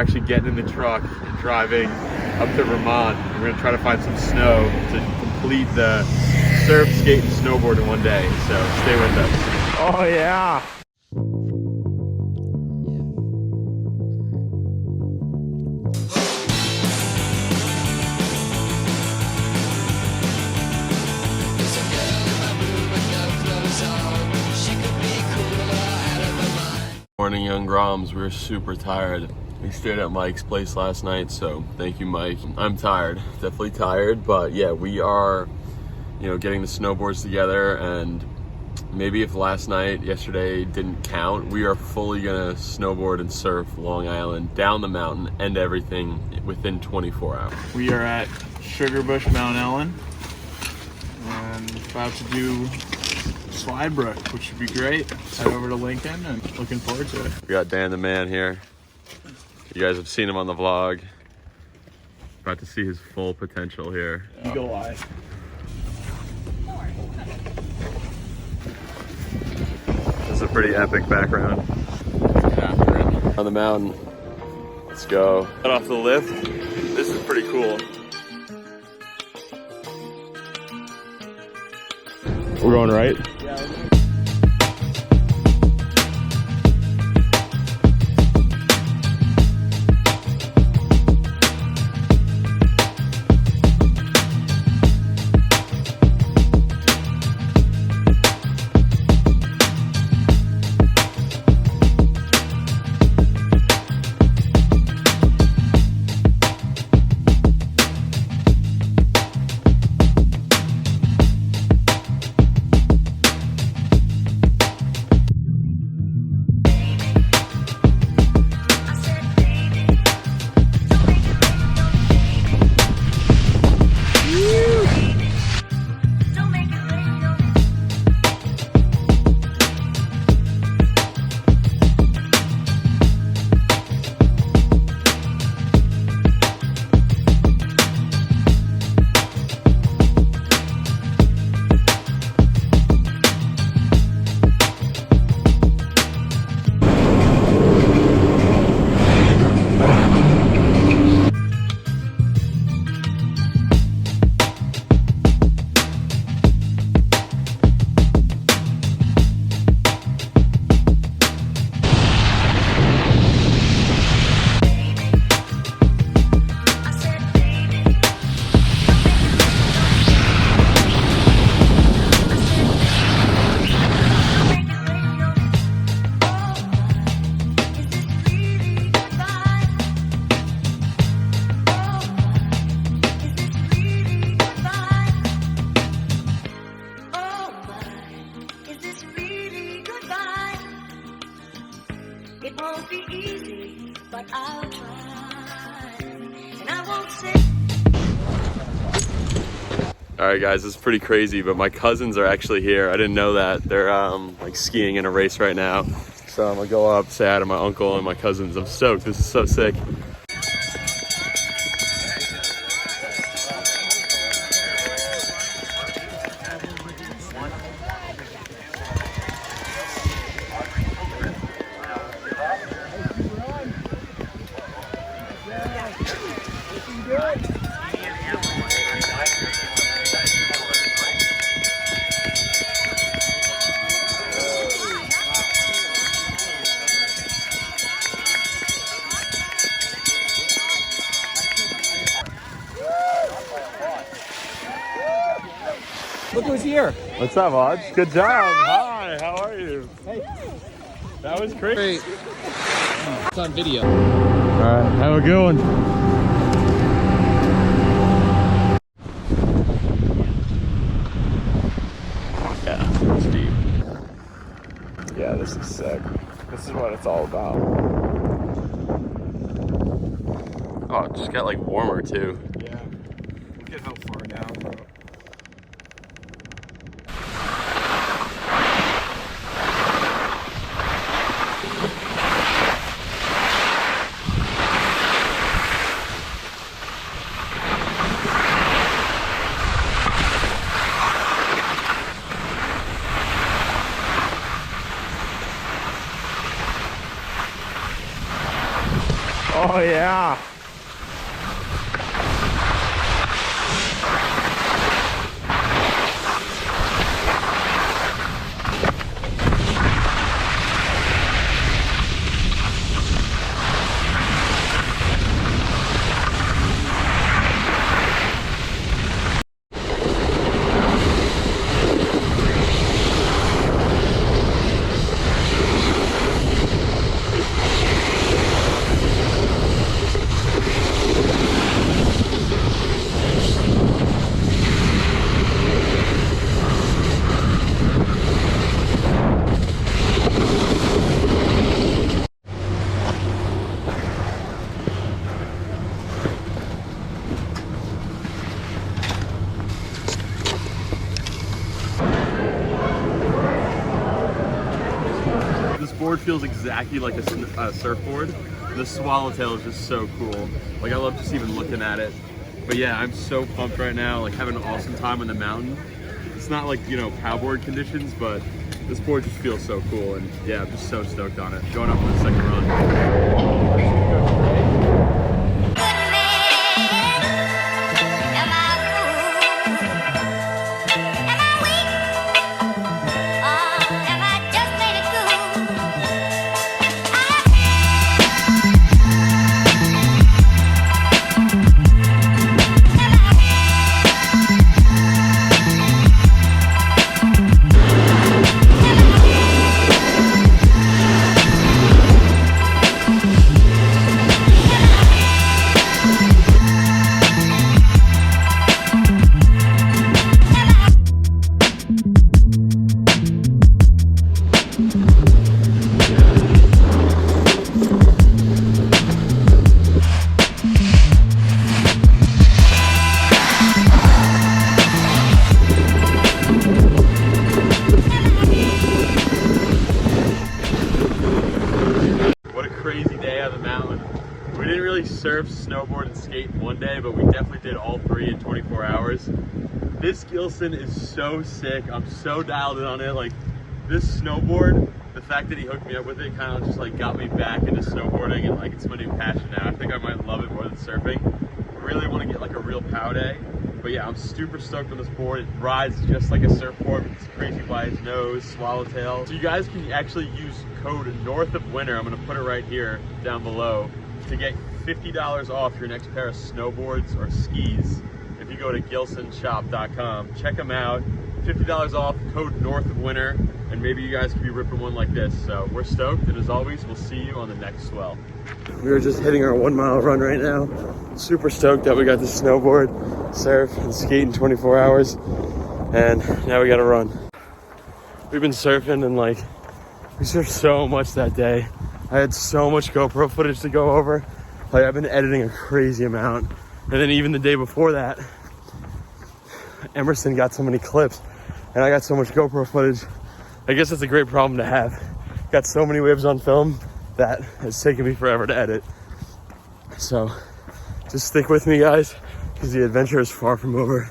actually getting in the truck and driving up to Vermont. We're gonna try to find some snow to complete the surf, skate, and snowboard in one day. So stay with us. Oh yeah. Morning, young Groms. We were super tired. We stayed at Mike's place last night, so thank you, Mike. I'm tired, definitely tired, but yeah, we are, getting the snowboards together, and maybe if yesterday didn't count, we are fully gonna snowboard and surf Long Island, down the mountain, and everything within 24 hours. We are at Sugarbush, Mount Ellen, and about to do Slidebrook, which should be great. Head over to Lincoln and looking forward to it. We got Dan the man here. You guys have seen him on the vlog. About to see his full potential here. Eagle eye. This is a pretty epic background. On the mountain. Let's go. Got off the lift. This is pretty cool. We're going right? All right, guys, this is pretty crazy, but my cousins are actually here. I didn't know that. They're like skiing in a race right now. So I'm gonna go up, say hi to my uncle and my cousins. I'm stoked. This is so sick. Look who's here. What's up, Hodge? Good job. Hi, how are you? Hey. That was crazy. It's on video. All right, have a good one. Yeah, it's deep. Yeah, this is sick. This is what it's all about. Oh, it just got like warmer too. Yeah. Look at how far down, bro. Oh yeah. This board feels exactly like a surfboard. The swallowtail is just so cool. Like I love just even looking at it. But yeah, I'm so pumped right now, like having an awesome time on the mountain. It's not like, you know, powboard conditions, but this board just feels so cool. And yeah, I'm just so stoked on it. Going up on the second run. Crazy day on the mountain. We didn't really surf, snowboard, and skate in one day, but we definitely did all three in 24 hours. This GILSON is so sick. I'm so dialed in on it. Like this snowboard, the fact that he hooked me up with it kind of just like got me back into snowboarding, and like it's my new passion now. I think I might love it more than surfing. I really want to get like a real pow day. But yeah, I'm super stoked on this board. It rides just like a surfboard with this crazy wide nose, swallowtail. So you guys can actually use code NORTHOFWINTER, I'm gonna put it right here down below, to get $50 off your next pair of snowboards or skis. If you go to GILSONshop.com, check them out. $50 off, code NORTHOFWINTER, and maybe you guys can be ripping one like this. So we're stoked, and as always, we'll see you on the next swell. We are just hitting our 1 mile run right now. Super stoked that we got to snowboard, surf, and skate in 24 hours. And now we gotta run. We've been surfing and like, we surfed so much that day. I had so much GoPro footage to go over. Like I've been editing a crazy amount. And then even the day before that, Emerson got so many clips and I got so much GoPro footage. I guess that's a great problem to have. Got so many waves on film that it's taken me forever to edit. So just stick with me, guys, because the adventure is far from over.